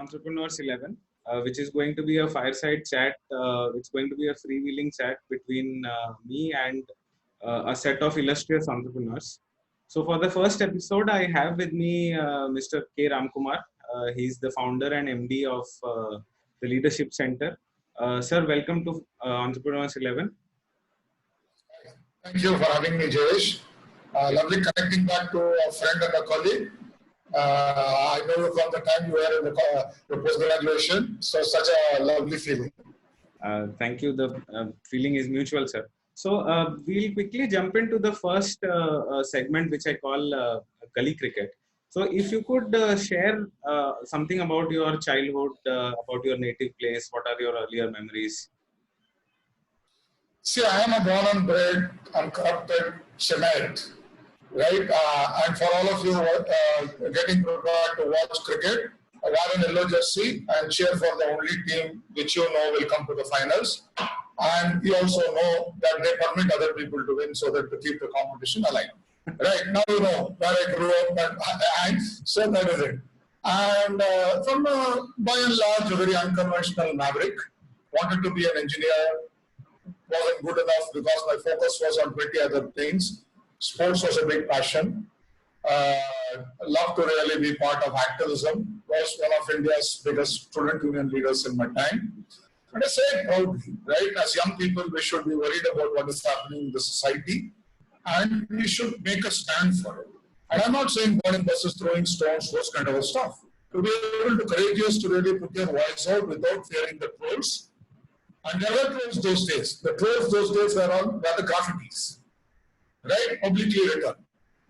Entrepreneurs 11, which is going to be a fireside chat. It's going to be a freewheeling chat between me and a set of illustrious entrepreneurs. So, for the first episode, I have with me Mr. K. Ramkumar. He's the founder and MD of the Leadership Center. Sir, welcome to Entrepreneurs 11. Thank you for having me, Jayesh. Lovely connecting back to a friend and a colleague. I know you from the time you were in your post-graduation, so such a lovely feeling. Thank you. The feeling is mutual, sir. So we'll quickly jump into the first segment, which I call Gully Cricket. So if you could share something about your childhood, about your native place, what are your earlier memories? See, I am a born and bred, uncorrupted Shemite, right? And for all of you getting prepared to watch cricket, wear an yellow jersey and cheer for the only team which you know will come to the finals. And you also know that they permit other people to win so that to keep the competition alive. Right, now you know where I grew up and so that is it. And from by and large, a very unconventional maverick, wanted to be an engineer, wasn't good enough because my focus was on 20 other things. Sports was a big passion. Loved to really be part of activism. Was one of India's biggest student union leaders in my time. And I say it proudly, right? As young people, we should be worried about what is happening in the society, and we should make a stand for it. And I'm not saying burning buses, throwing stones, those kind of stuff. To be able to courageous to really put your voice out without fearing the trolls. And there were trolls those days. The trolls those days were the graffitis, right? Publicly written,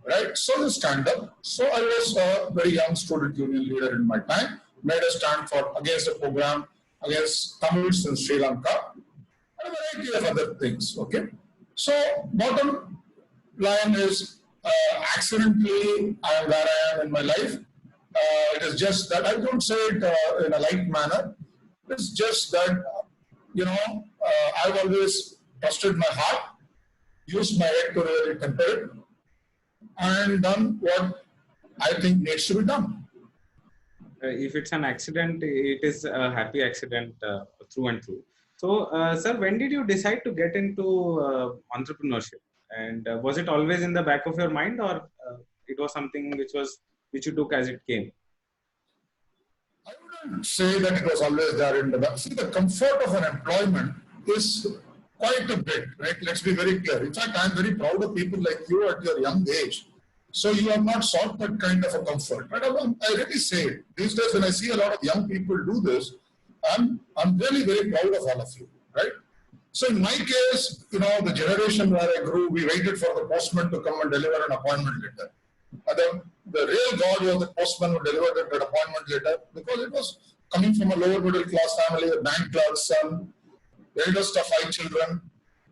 right? So the stand up. So I was a very young student union leader in my time. Made a stand for against a program against Tamils in Sri Lanka and a variety of other things. Okay. So bottom line is accidentally I am where I am in my life. It is just that I don't say it in a light manner. It's just that I've always trusted my heart, used my head to really temper it, and done what I think needs to be done. If it's an accident, it is a happy accident through and through. So, sir, when did you decide to get into entrepreneurship? And was it always in the back of your mind, or it was something which you took as it came? I wouldn't say that it was always there in the back. See, the comfort of an employment is quite a bit, right? Let's be very clear. In fact, I'm very proud of people like you at your young age. So you have not sought that kind of a comfort. But I really say it. These days, when I see a lot of young people do this, I'm really very proud of all of you, right? So in my case, the generation where I grew, we waited for the postman to come and deliver an appointment letter. And the real God was the postman who delivered that appointment letter because it was coming from a lower middle class family, a bank clerk's son, the eldest of 5 children.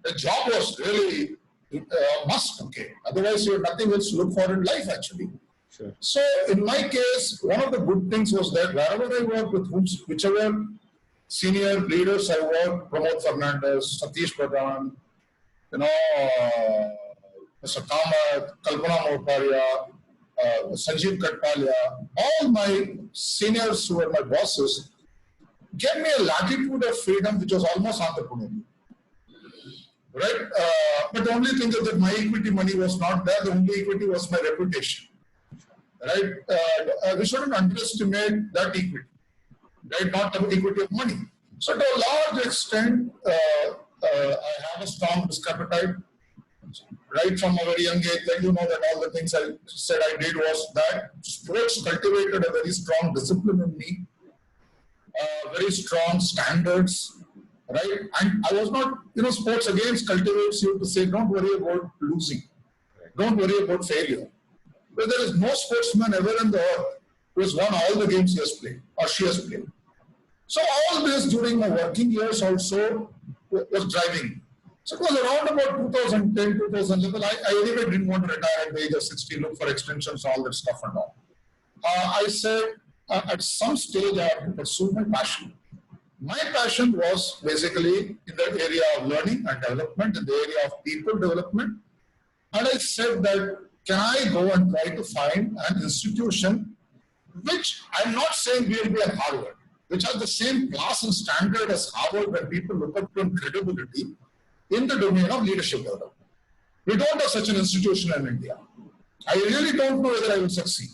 The job was really must, okay. Otherwise, you have nothing else to look for in life, actually. Sure. So, in my case, one of the good things was that wherever I worked with whichever senior leaders I worked, Pramod Fernandez, Satish Pradhan, Mr. Kamath, Kalpana Moparia, Sanjeev Katpalia, all my seniors who were my bosses gave me a latitude of freedom which was almost entrepreneurial. Right? But the only thing is that my equity money was not there. The only equity was my reputation. Right? We shouldn't underestimate that equity. Right? Not the equity of money. So to a large extent, I have a strong risk appetite. Right from a very young age, that that all the things I said I did was that sports cultivated a very strong discipline in me, very strong standards. Right? And I was not, sports again cultivates you to say, don't worry about losing. Don't worry about failure. But there is no sportsman ever in the earth who has won all the games he has played or she has played. So all this during my working years also was driving. So it was around about 2010, 2011. I anyway didn't want to retire at the age of 60, look for extensions, all that stuff and all. I said, at some stage I have to pursue my passion. My passion was basically in the area of learning and development, in the area of people development. And I said that, can I go and try to find an institution which I'm not saying we will be at Harvard, which has the same class and standard as Harvard when people look up to credibility in the domain of leadership development. We don't have such an institution in India. I really don't know whether I will succeed.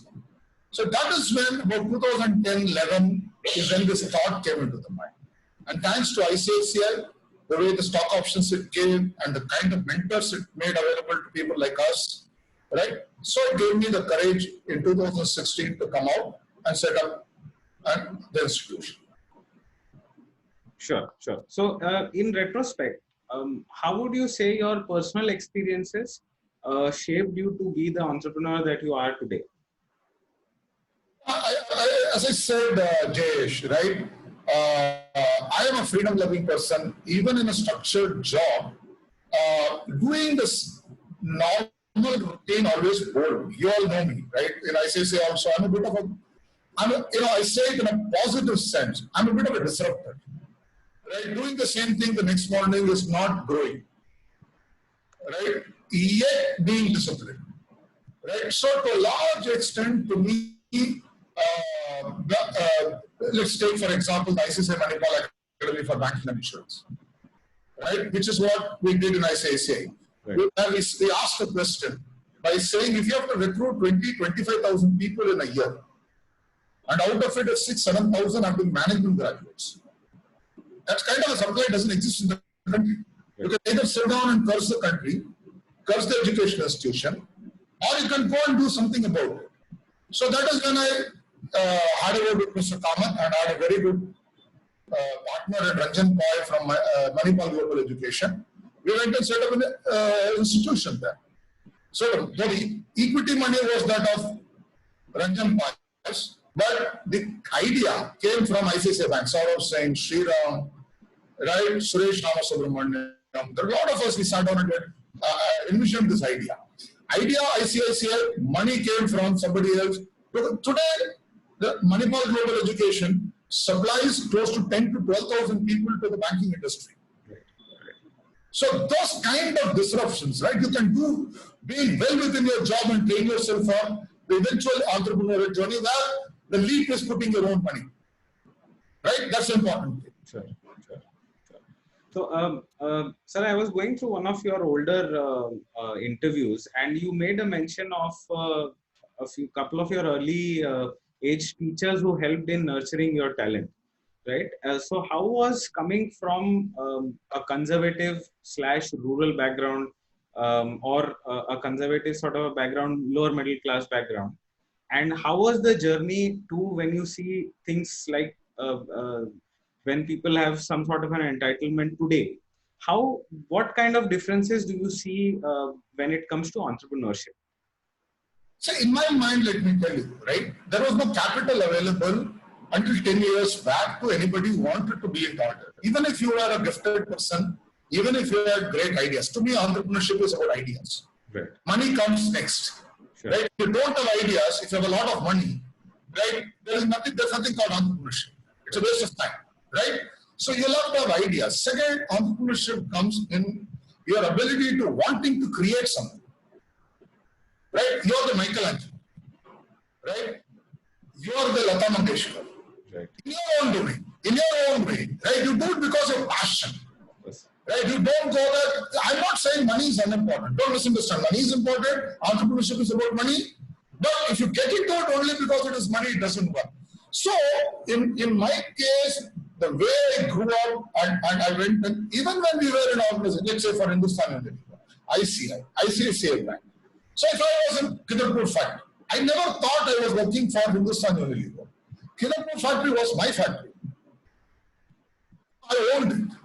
So that is when about 2010-11 is when this thought came into the mind. And thanks to ICICI, the way the stock options it gave and the kind of mentors it made available to people like us, right? So it gave me the courage in 2016 to come out and set up the institution. Sure. So in retrospect, how would you say your personal experiences shaped you to be the entrepreneur that you are today? As I said, Jayesh, right? I am a freedom-loving person. Even in a structured job, doing this normal routine always bored me. You all know me, right? And I say also, I'm a bit of a, I say it in a positive sense. I'm a bit of a disruptor. Right? Doing the same thing the next morning is not growing. Right? Yet being disciplined. Right? So to a large extent, to me, let's take for example the ICICI Manipal Academy for Banking and Insurance, right? Which is what we did in ICICI. Right. We asked a question by saying if you have to recruit 25,000 people in a year, and out of it, 6,000-7,000 have been management graduates. That kind of a supply doesn't exist in the country. You can either sit down and curse the country, curse the education institution, or you can go and do something about it. So that is when I had a word with Mr. Kamath and I had a very good partner in Ranjan Pai from Manipal Global Education. We went and set up an institution there. So the equity money was that of Ranjan Pai, but the idea came from ICICI Bank. Saurav Singh, Sriram, right, Suresh Ramasubramaniam. There are a lot of us, we sat down and envisioned this idea. ICICI, money came from somebody else. Today, the Manipal Global Education supplies close to 10 to 12,000 people to the banking industry. So those kind of disruptions, right? You can do being well within your job and train yourself for the eventual entrepreneurial journey where the leap is putting your own money. Right? That's important. Sure. So, sir, I was going through one of your older interviews, and you made a mention of couple of your early age teachers who helped in nurturing your talent, right? So, how was coming from a conservative / rural background or a conservative sort of a background, lower middle class background, and how was the journey to when you see things like when people have some sort of an entitlement today? What kind of differences do you see when it comes to entrepreneurship? So in my mind, let me tell you, right, there was no capital available until 10 years back to anybody who wanted to be a doctor. Even if you are a gifted person, even if you have great ideas, to me, entrepreneurship is about ideas. Right. Money comes next. Sure. Right? If you don't have ideas, if you have a lot of money, right, there's nothing called entrepreneurship. It's a waste of time. Right? So you'll have to have ideas. Second, entrepreneurship comes in your ability to wanting to create something. Right? You're the Michelangelo. Right? You're the Lata Mangeshkar. Right. In your own domain, in your own way. Right? You do it because of passion. Yes. Right? You don't go there. I'm not saying money is unimportant. Don't misunderstand. Money is important. Entrepreneurship is about money. But if you get into it only because it is money, it doesn't work. So, in my case, the way I grew up and I went, and even when we were in organization, let's say for Hindustan Unilever, ICICI Bank. So if I was in Kidarpur factory, I never thought I was working for Hindustan Unilever. Kidarpur factory was my factory. I owned it.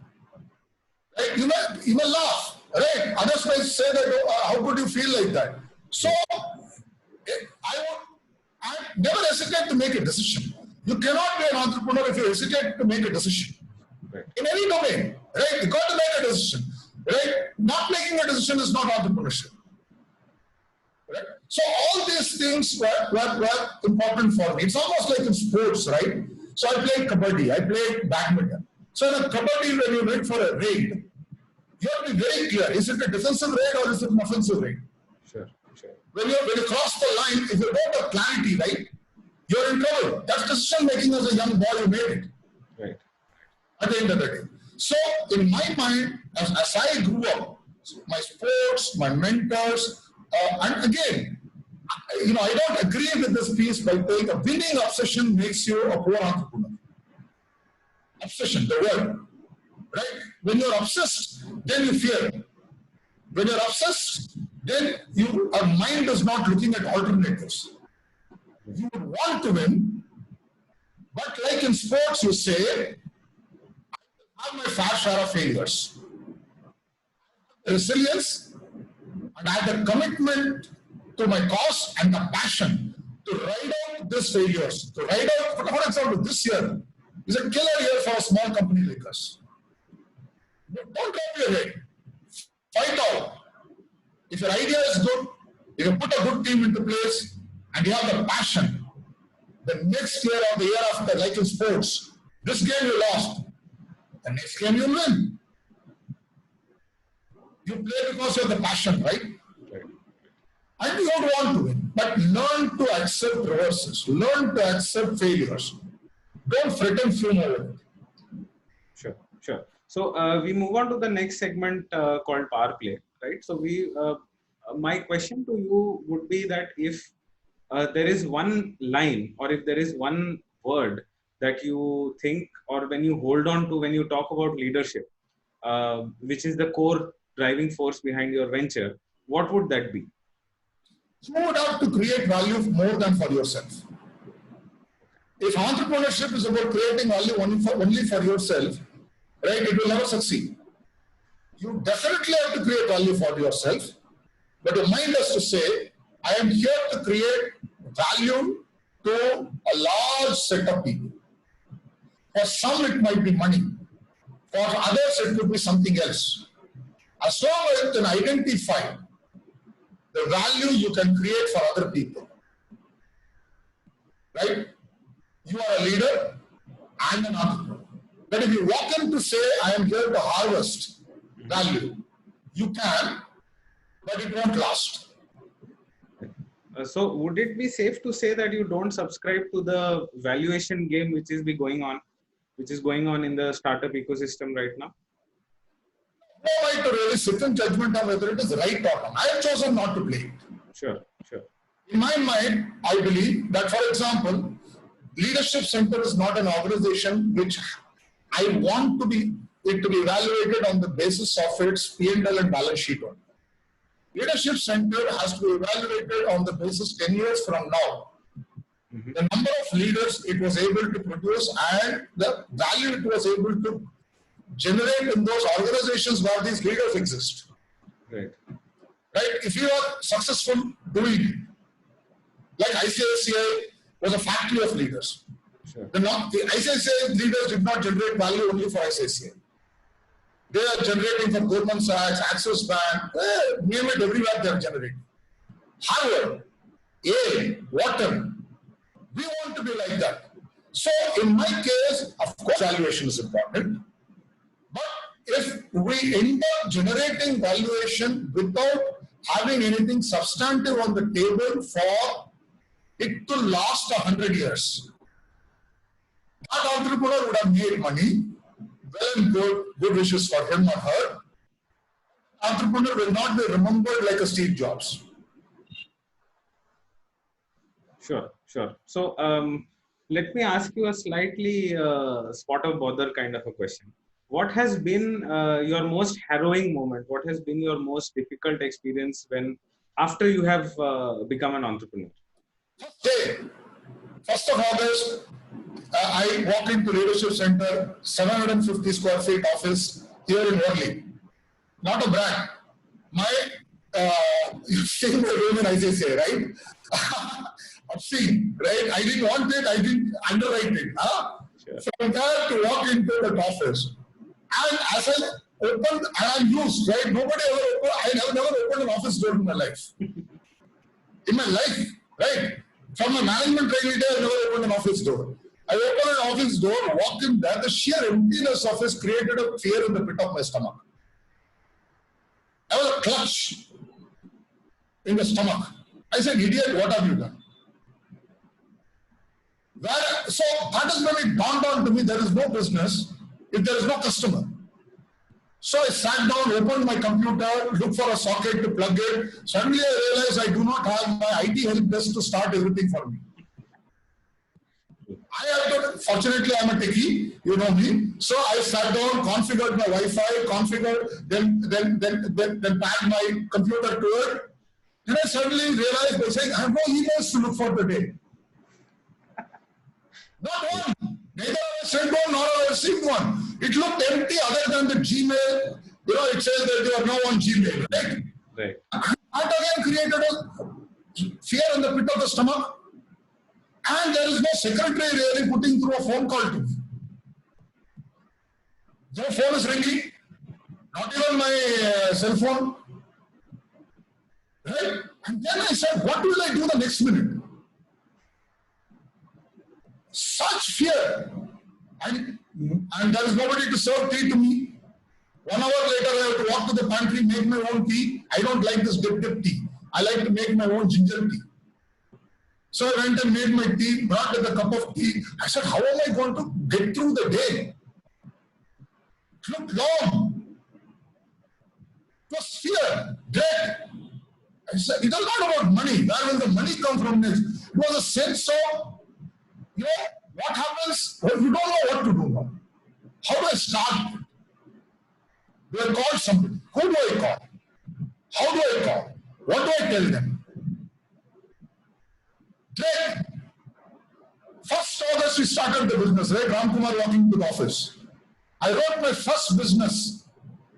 Right? You may laugh, right? Others may say that, oh, how could you feel like that? So I never hesitate to make a decision. You cannot be an entrepreneur if you hesitate to make a decision. Right. In any domain, right? You got to make a decision, right? Not making a decision is not entrepreneurship. Right? So all these things were important for me. It's almost like in sports, right? So I played kabaddi, I played badminton. So in a kabaddi, when you went for a raid, you have to be very clear. Is it a defensive raid or is it an offensive raid? Sure. When you cross the line, if you don't have clarity, right? you're in trouble. That's decision making as a young boy, you made it. Right. At the end of the day. So in my mind, as I grew up, my sports, my mentors, and again, I don't agree with this piece by saying a winning obsession makes you a poor entrepreneur. Obsession, the word, right? When you're obsessed, then you fear. When you're obsessed, then your mind is not looking at alternatives. You would want to win, but like in sports, you say, I have my fair share of failures. Resilience, and I have the commitment to my cause and the passion to ride out these failures. To ride out, for example, this year is a killer year for a small company like us. Don't drop your head. Fight out. If your idea is good, if you put a good team into place, and you have the passion, the next year or the year after, like in sports, this game you lost, the next game you'll win. You play because you have the passion, right? And you don't want to win, but learn to accept reverses, learn to accept failures. Don't fret and fume over it. Sure. So we move on to the next segment called Power Play, right? So my question to you would be that if there is one line or if there is one word that you think or when you hold on to when you talk about leadership, which is the core driving force behind your venture, what would that be? You would have to create value more than for yourself. If entrepreneurship is about creating value only for yourself, right, it will never succeed. You definitely have to create value for yourself, but your mind has to say, I am here to create value to a large set of people. For some, it might be money. For others, it could be something else. As long as you can identify the value you can create for other people, right? You are a leader and an entrepreneur. But if you walk in to say, I am here to harvest value, you can, but it won't last. So would it be safe to say that you don't subscribe to the valuation game which is going on in the startup ecosystem right now? No right to really sit in judgment on whether it is right or wrong. I have chosen not to play it. Sure. In my mind, I believe that, for example, Leadership Center is not an organization which I want it to be evaluated on the basis of its P&L and balance sheet only. Leadership Center has to be evaluated on the basis 10 years from now. Mm-hmm. The number of leaders it was able to produce and the value it was able to generate in those organizations where these leaders exist. Right. If you are successful doing it, like ICICI was a factory of leaders. Sure. The ICICI leaders did not generate value only for ICICI. They are generating for Goldman Sachs, Axis Bank, name it, everywhere they are generating. Harvard, Yale, Wharton. We want to be like that. So in my case, of course, valuation is important. But if we end up generating valuation without having anything substantive on the table for it to last 100 years, that entrepreneur would have made money, well and good wishes for him or her. Entrepreneur will not be remembered like a Steve Jobs. Sure. So let me ask you a slightly spot of bother kind of a question. What has been your most harrowing moment? What has been your most difficult experience after you have become an entrepreneur? First day, 1st of August, I walk into Leadership Center, 750 square feet office here in Worli. Not a brag. You've seen the room in ICICI, right? Obscene, right? I didn't want it, I didn't underwrite it. Sure. So I'm there to walk into that office. And as I opened, and I'm used, right? Nobody ever opened, I have never opened an office door in my life. In my life, right? From my management training day, I never opened an office door. I opened an office door, walked in there, the sheer emptiness of it created a fear in the pit of my stomach. I was a clutch in the stomach. I said, idiot, what have you done? So that is when it dawned on to me, there is no business if there is no customer. So I sat down, opened my computer, looked for a socket to plug it. Suddenly I realized I do not have my IT help desk to start everything for me. Fortunately, I'm a techie, you know me. So I sat down, configured my Wi-Fi, then tagged my computer to it. Then I suddenly realized by saying, I have no emails to look for today. Not one. Neither have I sent one nor have I received one. It looked empty other than the Gmail. You know, it says that you are now on Gmail, right? Right. That again created a fear in the pit of the stomach. And there is no secretary really putting through a phone call to me. No phone is ringing. Not even my cell phone. Right? And then I said, what will I do the next minute? Such fear. And there is nobody to serve tea to me. 1 hour later, I have to walk to the pantry, make my own tea. I don't like this dip tea. I like to make my own ginger tea. So I went and made my tea, brought with a cup of tea. I said, how am I going to get through the day? It looked long. It was fear, dread. I said, it was not about money. Where will the money come from next? It was a sense of, you know, what happens? Well, you don't know what to do now. How do I start? Do I call somebody? Who do I call? How do I call? What do I tell them? Dread. 1st August we started the business, right? Ramkumar walking to the office. I wrote my first business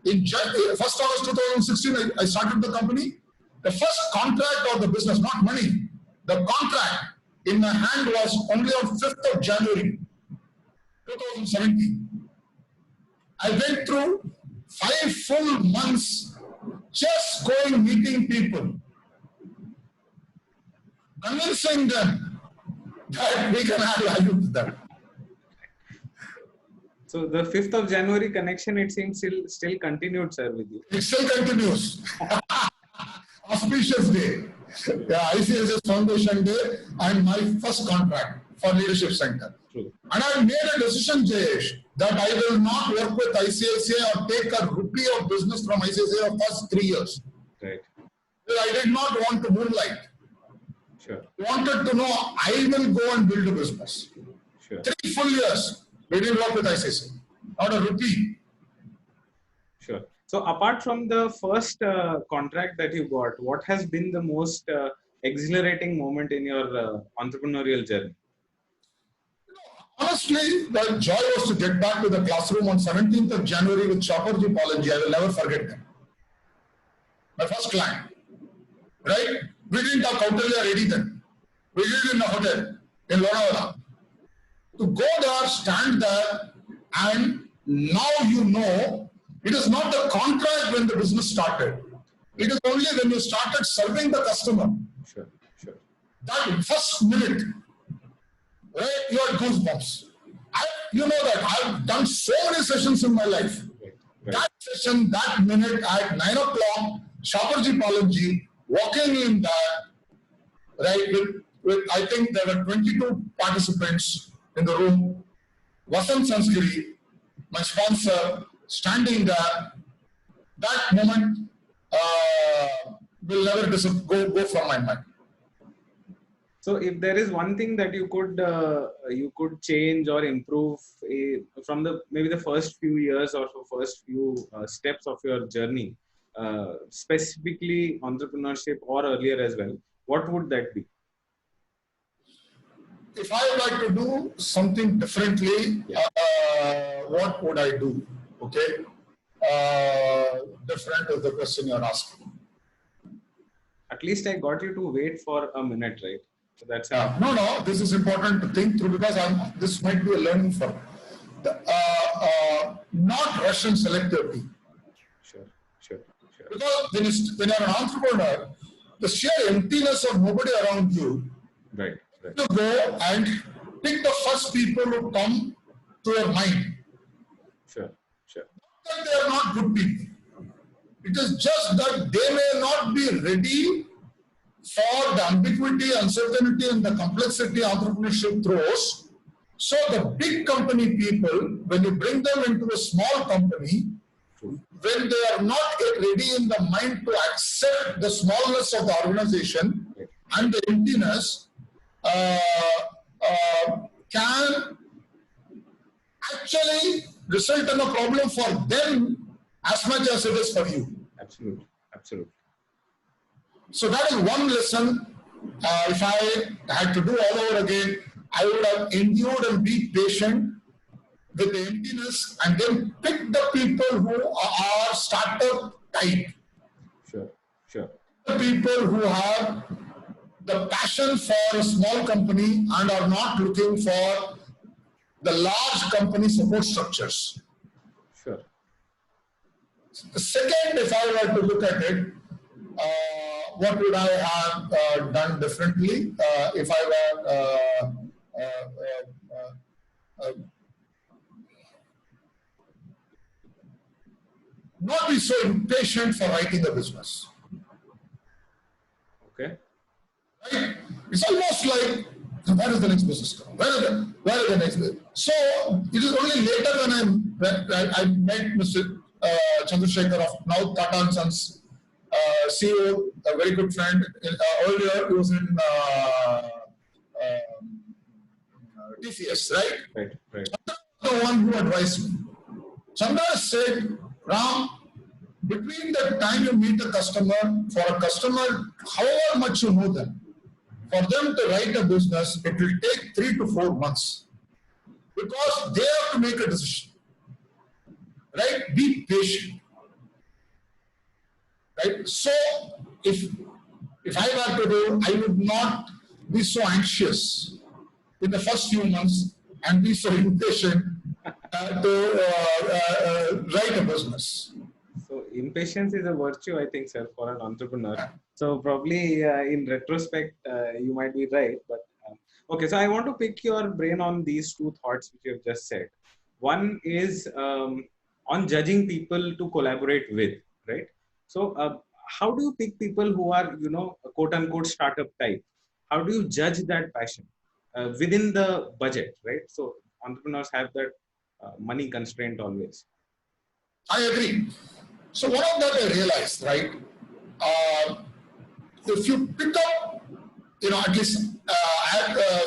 in 1st August 2016. I started the company. The first contract of the business, not money, the contract in my hand was only on 5th of January 2017. I went through 5 full months just going meeting people, convincing them that we can add value to them. So the 5th of January connection, it seems still continued, sir, with you. It still continues. Auspicious day. Yeah, ICSS Foundation Day and my first contract for Leadership Center. True. And I made a decision, Jayesh, that I will not work with ICSA or take a rupee of business from ICSA for the first 3 years. Right. I did not want to moonlight. Sure. I wanted to know I will go and build a business. Sure. 3 full years, we didn't work with ICSA. Not a rupee. Sure. So apart from the first contract that you got, what has been the most exhilarating moment in your entrepreneurial journey? Honestly, the joy was to get back to the classroom on 17th of January with Shaparji Palanji. I will never forget them. My first client. Right? We didn't have Kautilya ready then. We did it in a hotel in Lonavala. To go there, stand there, and now you know, it is not the contract when the business started. It is only when you started serving the customer. Sure, sure. That first minute, right, you had goosebumps. You know that I've done so many sessions in my life. Right. That session, that minute at 9 o'clock, Shaparji Palanji walking in there, right, with I think there were 22 participants in the room. Vasant Sanskiri, my sponsor, standing there. That moment will never go from my mind. So, if there is one thing that you could change or improve from maybe the first few years or first few steps of your journey, specifically entrepreneurship or earlier as well, what would that be? If I would like to do something differently, what would I do? Okay, different is the question you're asking. At least I got you to wait for a minute, right? So that's no. This is important to think through because this might be a learning for not Russian selectivity. Sure. Because when you're an entrepreneur, the sheer emptiness of nobody around you. Right. To go and pick the first people who come to your mind. Sure. Not that they are not good people. It is just that they may not be ready for the ambiguity, uncertainty, and the complexity entrepreneurship throws. So the big company people, when you bring them into a small company, when they are not yet ready in the mind to accept the smallness of the organization and the emptiness, can actually result in a problem for them as much as it is for you. Absolutely, absolutely. So that is one lesson. If I had to do all over again, I would have endured and be patient with the emptiness and then pick the people who are startup type. Sure. The people who have the passion for a small company and are not looking for the large company support structures. Sure. The second, if I were to look at it, what would I have done differently if I were not be so impatient for writing a business? Okay. Right? It's almost like, where is the next business coming? Where is the next business? So it is only later when I met Mr. Chandrasekhar of now Tata & Sons CEO, a very good friend. Earlier he was in TCS, right? Right. The one who advised me. Chandra said, Ram, between the time you meet a customer, for a customer, however much you know them, for them to write a business, it will take 3 to 4 months. Because they have to make a decision. Right? Be patient. Right? So, if I were to do, I would not be so anxious in the first few months and be so impatient to write a business. So impatience is a virtue, I think, sir, for an entrepreneur. So probably in retrospect, you might be right. But okay, so I want to pick your brain on these two thoughts which you have just said. One is on judging people to collaborate with, right? So how do you pick people who are, quote unquote startup type? How do you judge that passion within the budget, right? So entrepreneurs have that money constraint always. I agree. So one of that I realized, right? If you pick up, at least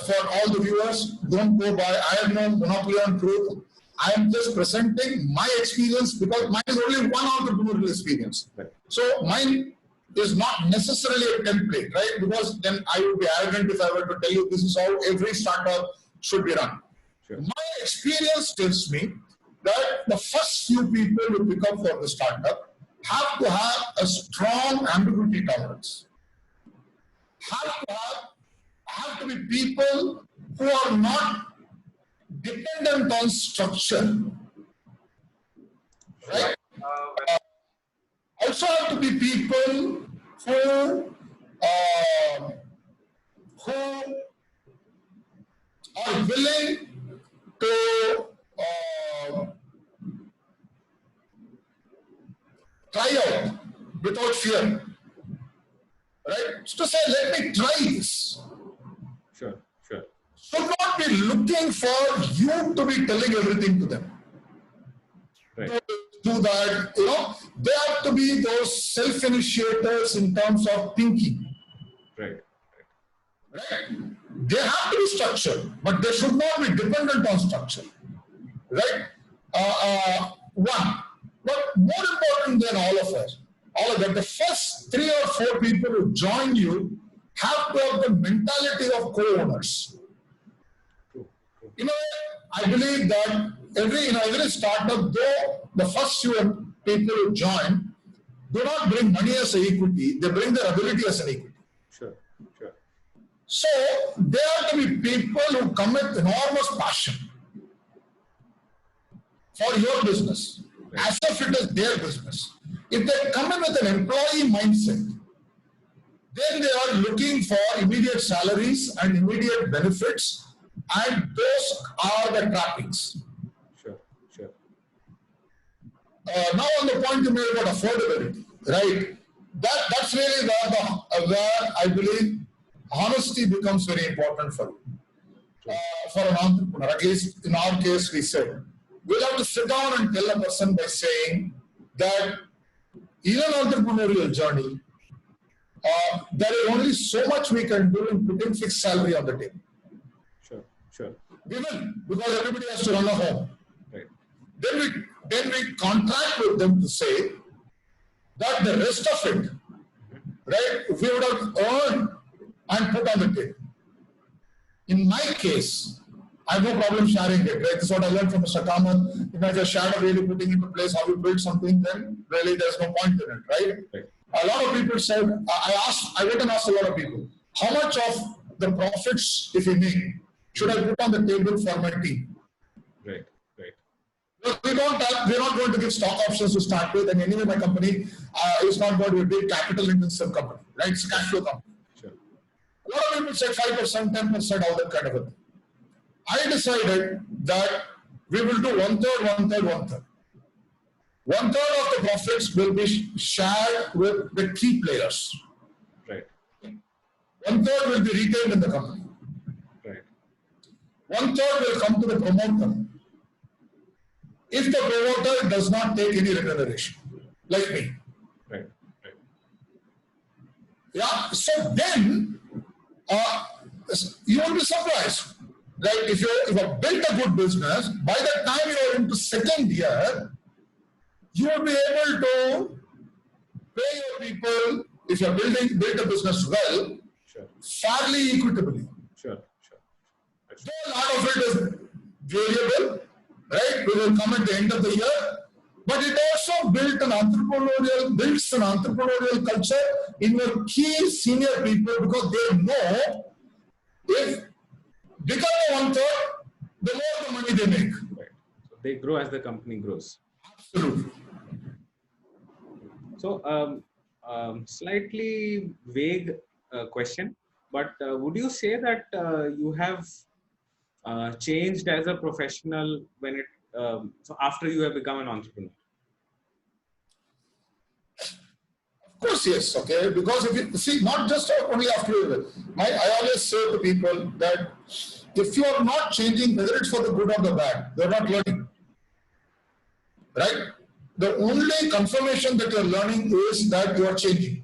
for all the viewers, don't go by, I have no monopoly on truth. I am just presenting my experience because mine is only one entrepreneurial experience. Right. So mine is not necessarily a template, right? Because then I would be arrogant if I were to tell you this is how every startup should be run. Sure. My experience tells me that the first few people who pick up for the startup have to have a strong ambiguity tolerance. Have to be people who are not dependent on structure. Right? Also have to be people who are willing to try out without fear. Right? So to say, let me try this. Sure. Should not be looking for you to be telling everything to them. Right. Do that, they have to be those self-initiators in terms of thinking. Right. They have to be structured, but they should not be dependent on structure. Right? One. But more important than all of that, the first 3 or 4 people who join you have to have the mentality of co-owners. True. I believe that every startup, though the first few people who join do not bring money as an equity, they bring their ability as an equity. Sure. So there have to be people who come with enormous passion for your business, as if it is their business. If they come in with an employee mindset, then they are looking for immediate salaries and immediate benefits, and those are the trappings. Sure. Now on the point you made about affordability, right? That's really where I believe honesty becomes very important for you. For an entrepreneur, at least in our case, we said, we'll have to sit down and tell a person by saying that in an entrepreneurial journey, there is only so much we can do in putting fixed salary on the table. Sure. We will, because everybody has to run a home. Right. Then we contract with them to say that the rest of it, right, we would have earned and put on the table. In my case, I have no problem sharing it, right? This is what I learned from Mr. Kaman. If I just shadow really putting into place how you build something, then really there's no point in it, right? A lot of people said, I went and asked a lot of people, how much of the profits, if you make, should I put on the table for my team? Right. We're not going to give stock options to start with, and anyway, my company is not going to be a big capital intensive company, right? It's a cash flow company. Sure. A lot of people said 5%, 10%, all that kind of a thing. I decided that we will do one third. One third of the profits will be shared with the key players. Right. One third will be retained in the company. Right. One third will come to the promoter. If the promoter does not take any remuneration, like me. Right. Yeah. So then you will be surprised. Right? If you have built a good business, by the time you are into second year, you will be able to pay your people, if you are built a business well, fairly equitably. Sure. So a lot of it is variable, right? We will come at the end of the year, but it also builds an entrepreneurial culture in your key senior people, because they know if become one third, the more the money they make. Right. So they grow as the company grows. Absolutely. So, slightly vague question, but would you say that you have changed as a professional when it so after you have become an entrepreneur? Of course, yes. Okay, because if you see, not just only after you, I always say to people that if you are not changing, whether it's for the good or the bad, you're not learning. Right? The only confirmation that you're learning is that you are changing.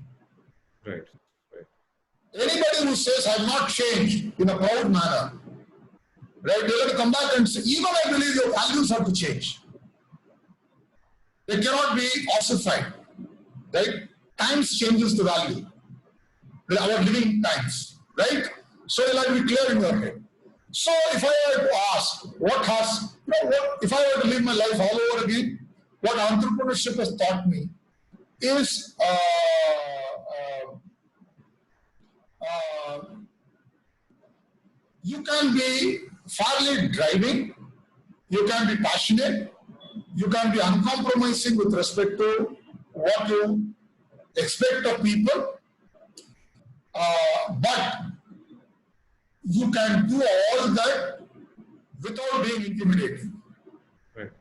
Right. Anybody who says, I have not changed in a proud manner, right? They're going to come back and say, even I believe your values have to change. They cannot be ossified. Right? Times changes the value. Our living times. Right? So you'll have to be clear in your head. So if I were to ask, if I were to live my life all over again, what entrepreneurship has taught me is you can be fairly driving, you can be passionate, you can be uncompromising with respect to what you expect of people, but you can do all that without being intimidating. Right.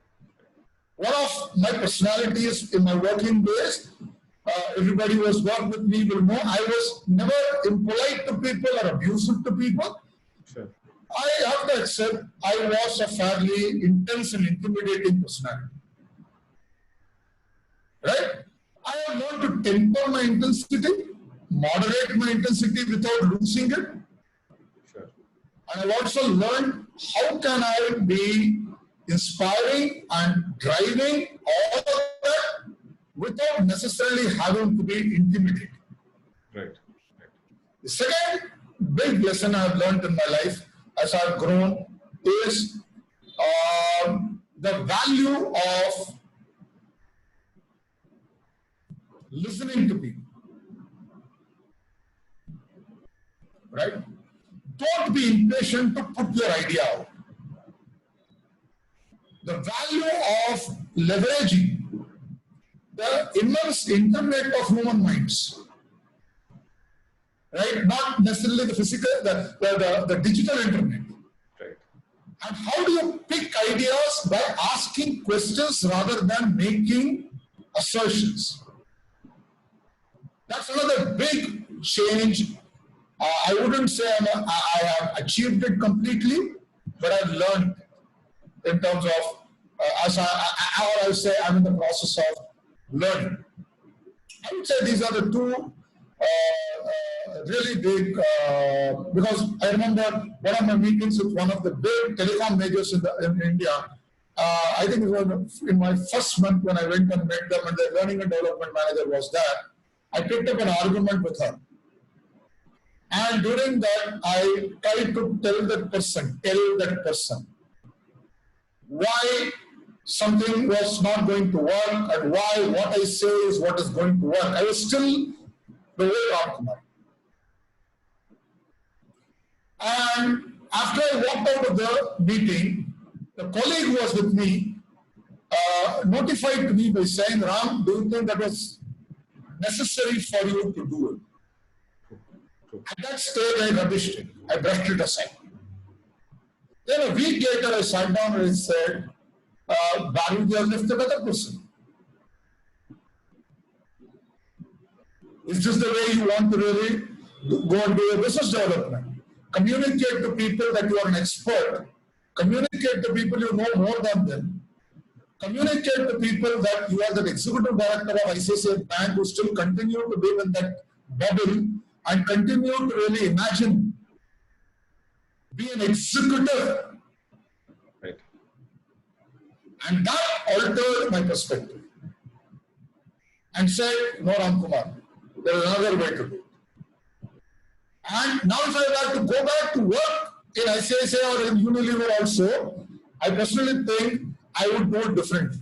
One of my personalities in my working days, everybody who has worked with me will know, I was never impolite to people or abusive to people. Sure. I have to accept I was a fairly intense and intimidating personality. Right? I have learned to temper my intensity, moderate my intensity without losing it. Sure. And I've also learned how can I be inspiring and driving all of that without necessarily having to be intimidating. Right. The second big lesson I've learned in my life as I've grown is the value of listening to people. Right? Don't be impatient to put your idea out. The value of leveraging the immense internet of human minds. Right? Not necessarily the physical, the digital internet. Right. And how do you pick ideas? By asking questions rather than making assertions. That's another big change. I wouldn't say I have achieved it completely, but I've learned in terms of, or I would say I'm in the process of learning. I would say these are the two really big, because I remember one of my meetings with one of the big telecom majors in India. I think it was in my first month when I went and met them, and the learning and development manager was there. I picked up an argument with her. And during that, I tried to tell that person why something was not going to work and why what I say is what is going to work. I was still the way Ramkumar. And after I walked out of the meeting, the colleague who was with me notified me by saying, Ram, do you think that was necessary for you to do it? At that stage, I rubbished it. I brushed it aside. Then a week later, I sat down and I said, Baruji has left another person. Is this the way you want to really go and do your business development? Communicate to people that you are an expert. Communicate to people you know more than them. Communicate to people that you are the executive director of ICICI Bank who still continue to live in that bubble and continue to really imagine be an executive. Right. And that altered my perspective. And said, no, Ramkumar, there is another way to do it. And now if I were to go back to work in ICICI or in Unilever also, I personally think I would do it differently.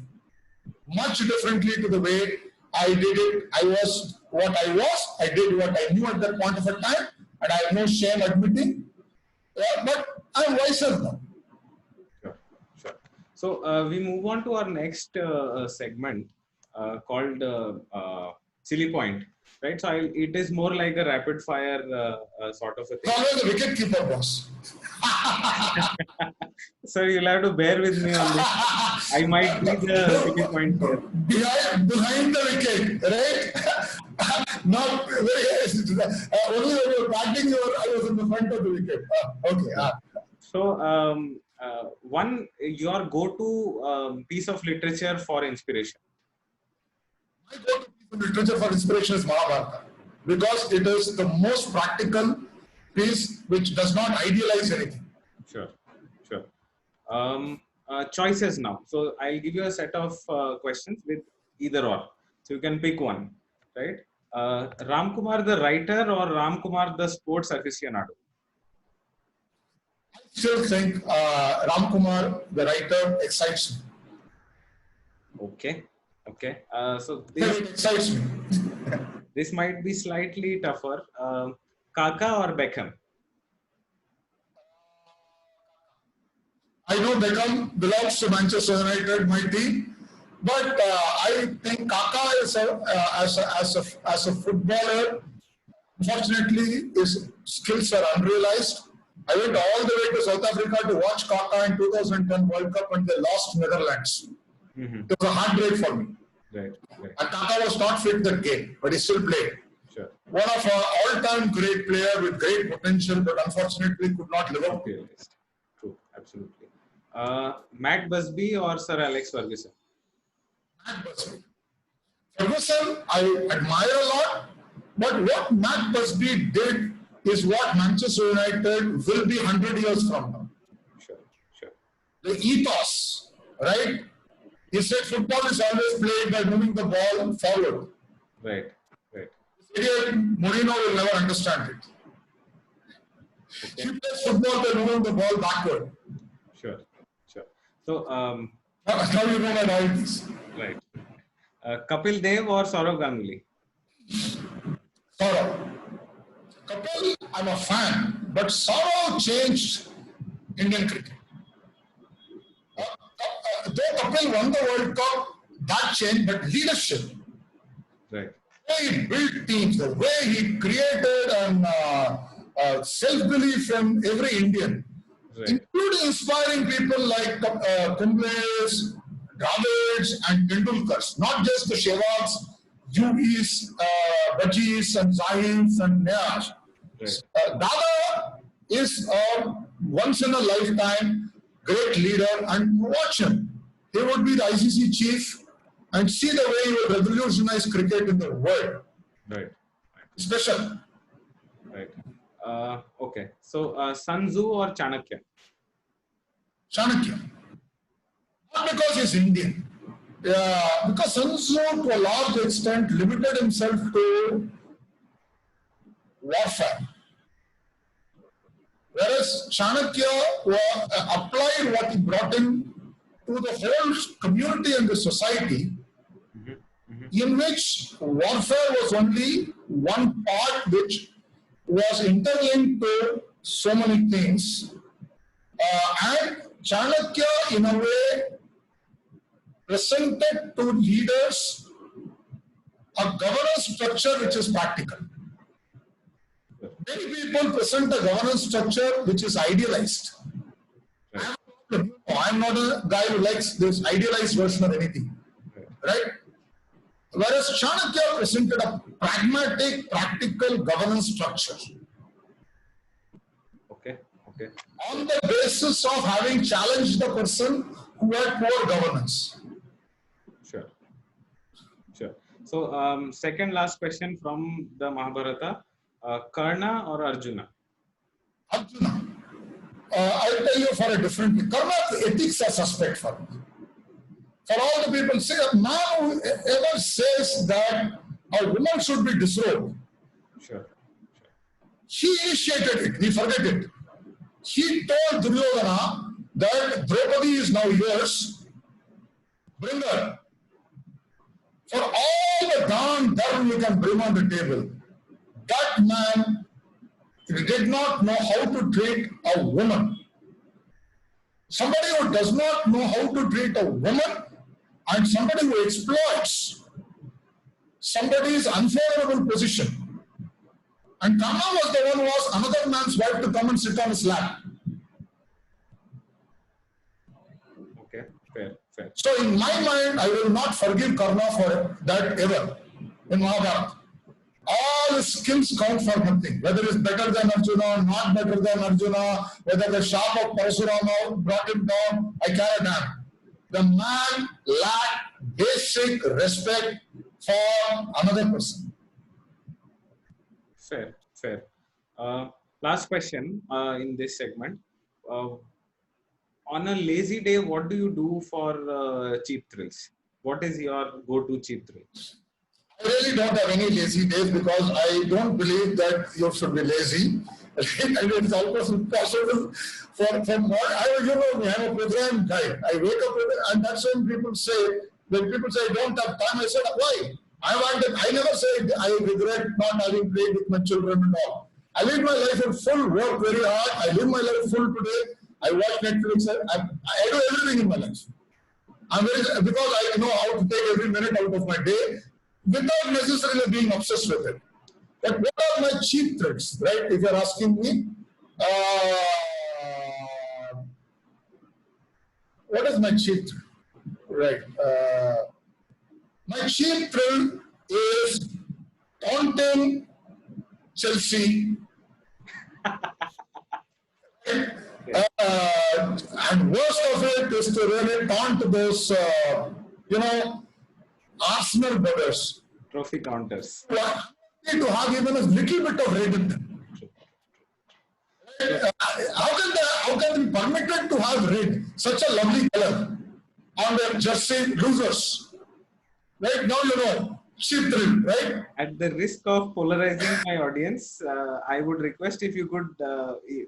Much differently to the way I did it. I was what I was. I did what I knew at that point of a time. And I have no shame admitting. But I'm wiser now. Sure, sure. So we move on to our next segment called Silly Point. Right, so it is more like a rapid fire sort of a thing. Always the wicket keeper, boss. So you'll have to bear with me on this. I might be the silly point here. Behind the wicket, right? Not very. Only when you were batting, I was in the front of the wicket. Okay. So your go-to piece of literature for inspiration. My go-to piece of literature for inspiration is Mahabharata, because it is the most practical piece which does not idealize anything. Sure, sure. Choices now. So I'll give you a set of questions with either or. So you can pick one, right? Ramkumar the writer or Ramkumar the sports aficionado? I still think Ramkumar the writer excites me. Okay, okay. So It excites me. This might be slightly tougher. Kaka or Beckham? I know Beckham belongs to Manchester United, my team, but I think Kaka is as a footballer, unfortunately, his skills are unrealized. I went all the way to South Africa to watch Kaka in 2010 World Cup and they lost Netherlands. Mm-hmm. It was a heartbreak for me. Right, right. And Kaka was not fit that game, but he still played. Sure. One of our all-time great player with great potential, but unfortunately could not live up. True, absolutely. Matt Busby or Sir Alex Ferguson? Matt Busby. Ferguson, I admire a lot, but what Matt Busby did is what Manchester United will be 100 years from now. Sure, sure. The ethos, right? He said football is always played by moving the ball forward. Right, right. Idiot Mourinho will never understand it. Okay. He plays football by moving the ball backward. Sure, sure. So, now you know my loyalties. Right. Kapil Dev or Saurav Ganguly? Saurav. Kapil, I'm a fan, but Saurav changed Indian cricket. Though Kapil won the World Cup, that changed, but leadership. Right. The way he built teams, the way he created and self-belief in every Indian, right, including inspiring people like Kumble's, Dravids and Tendulkars, not just the Sehwags, Yuvis, Bajis, and Zahins, and Niyaz. Right. Dada is a once in a lifetime great leader, and watch him. He would be the ICC chief, and see the way he will revolutionize cricket in the world. Right. Special. Right. Okay. So Sun Tzu or Chanakya? Chanakya. Not because he's Indian. Because Sun Tzu, to a large extent, limited himself to warfare. Whereas Chanakya applied what he brought in to the whole community and the society, in which warfare was only one part which was interlinked to so many things. And Chanakya, in a way, presented to leaders a governance structure which is practical. Many people present a governance structure which is idealized. I'm not a guy who likes this idealized version of anything. Right? Whereas Chanakya presented a pragmatic, practical governance structure. Okay. Okay. On the basis of having challenged the person who had poor governance. Sure. Sure. So second last question from the Mahabharata. Karna or Arjuna? Arjuna. I'll tell you for a different thing. Karna's ethics are suspect for me. For all the people say, now whoever says that a woman should be disrobed, Sure. he initiated it, we forget it. He told Duryodhana that Draupadi is now yours, bring her. For all the dharma you can bring on the table, that man did not know how to treat a woman. Somebody who does not know how to treat a woman and somebody who exploits somebody's unfavorable position. And Karna was the one who was another man's wife to come and sit on his lap. Okay, fair. So in my mind, I will not forgive Karna for that ever in Mahabharata. All his skills count for nothing. Whether he's better than Arjuna, not better than Arjuna, whether the sharp of Parasurama brought him down, I care a damn. The man lacked basic respect for another person. Fair. Last question in this segment. On a lazy day, what do you do for cheap thrills? What is your go-to cheap thrill? I really don't have any lazy days because I don't believe that you should be lazy. And it's almost impossible for more. You know me, I'm a program guy. I wake up and that's when people say, I don't have time, I said, why? I never said I regret not having played with my children and all. I live my life in full, work very hard. I live my life full today. I watch Netflix. I do everything in my life. Because I know how to take every minute out of my day without necessarily being obsessed with it. But what are my cheap tricks, right? If you're asking me, what is my cheap trick? Right. My cheap thrill is taunting Chelsea. And worst of it is to really taunt those, Arsenal brothers. Trophy counters. To have even a little bit of red in them. How can they be permitted to have red, such a lovely color, on their jersey losers? Right now, cheap thrill, right? At the risk of polarizing my audience, I would request if you could call me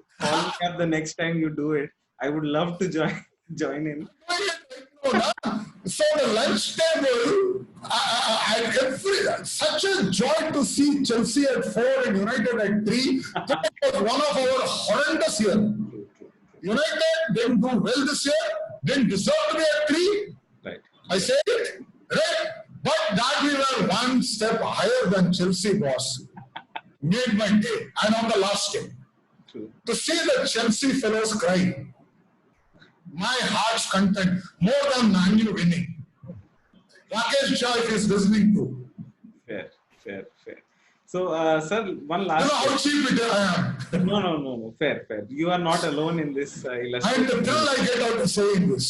up the next time you do it. I would love to join in. So the lunch table, I get such a joy to see Chelsea at 4 and United at 3. That was one of our horrendous years. United didn't do well this year, didn't deserve to be at 3. Right. I say it, right? But that we were one step higher than Chelsea was. Made my day, and on the last day. True. To see the Chelsea fellows cry, my heart's content, more than Man U winning. Rakesh Shah, if he's listening to, Fair, fair. So, sir, one You know last how question. cheap I am. No. Fair, fair. You are not alone in this And illustrious the thrill community. I get out of saying this.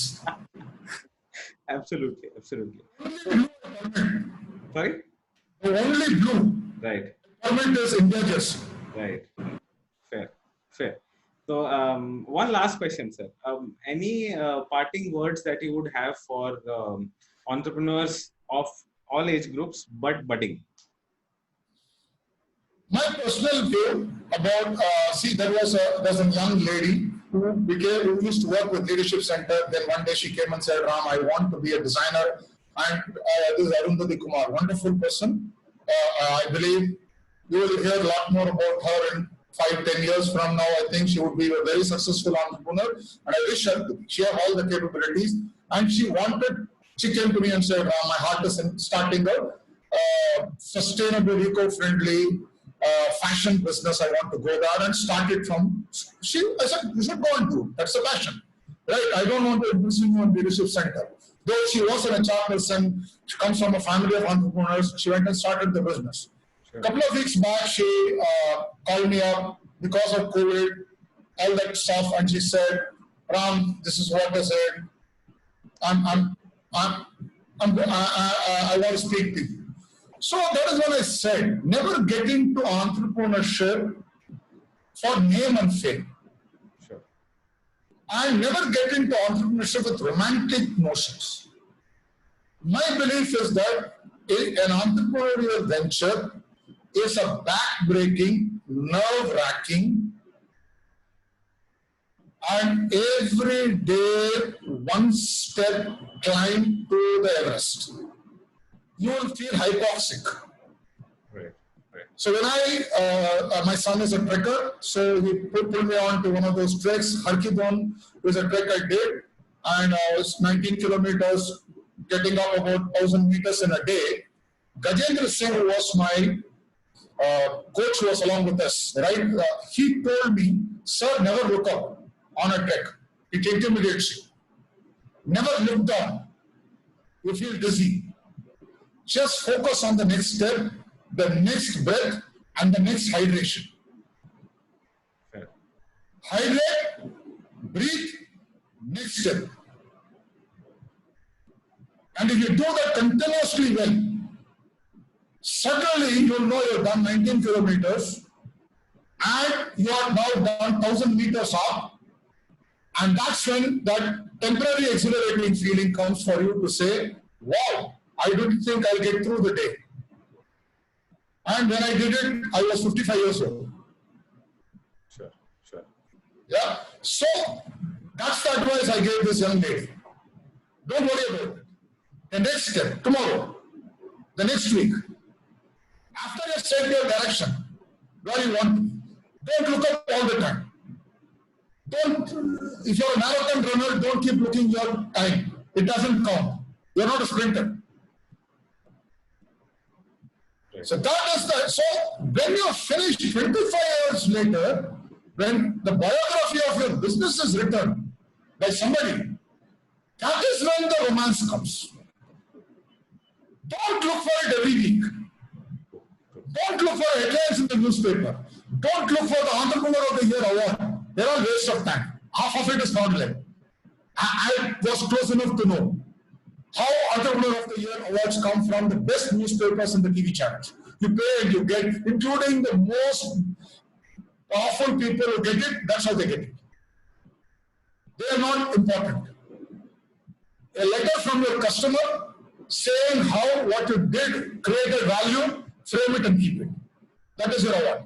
Absolutely, absolutely. Only So, blue permit. sorry? Only blue Right, permit is India just. right. Fair, fair. So, one last question, sir. Any parting words that you would have for entrepreneurs of all age groups but budding? My personal view about see, there's a young lady who used to work with Leadership Center. Then one day she came and said, "Ram, I want to be a designer." And this is Arundhati Kumar, wonderful person. I believe you will hear a lot more about her in 5-10 years from now. I think she would be a very successful entrepreneur, and I wish her to be. She had all the capabilities, and she came to me and said, "Ram, my heart is starting a sustainable, eco-friendly fashion business. I want to go there and start it from." I said, "You should go and do it. That's a passion, right? I don't want to imprison you on Leadership Center." Though she was an HR person, she comes from a family of entrepreneurs. She went and started the business. Sure. A couple of weeks back, she called me up because of COVID, all that stuff, and she said, "Ram, this is what I said. I want to speak to you." So that is when I said, never get into entrepreneurship for name and fame. Sure. And never get into entrepreneurship with romantic notions. My belief is that an entrepreneurial venture is a back-breaking, nerve-wracking, and every day one step climb to the Everest. You will feel hypoxic. Right, right. So when my son is a trekker, so he put me on to one of those treks. Harkidon was a trek I did, and I was 19 kilometers, getting up about 1,000 meters in a day. Gajendra Singh, who was my coach, who was along with us, right? He told me, "Sir, never look up on a trek. It intimidates you. Never look down. You feel dizzy. Just focus on the next step, the next breath, and the next hydration. Fair. Hydrate, breathe, next step." And if you do that continuously well, suddenly you'll know you've done 19 kilometers and you are now done 1,000 meters up. And that's when that temporary exhilarating feeling comes for you to say, "Wow, I didn't think I'll get through the day." And when I did it, I was 55 years old. Sure, sure. Yeah. So that's the advice I gave this young lady. Don't worry about it. The next step, tomorrow, the next week, after you set your direction, where you want to be, don't look up all the time. If you're a marathon runner, don't keep looking your time. It doesn't count. You're not a sprinter. Right. So so when you finish 25 years later, when the biography of your business is written by somebody, that is when the romance comes. Don't look for it every week. Don't look for headlines in the newspaper. Don't look for the Entrepreneur of the Year award. They're all waste of time. Half of it is fraudulent. I was close enough to know how Entrepreneur of the Year awards come from the best newspapers and the TV channels. You pay and you get, including the most powerful people who get it, that's how they get it. They are not important. A letter from your customer saying how what you did created value, frame it and keep it. That is your award.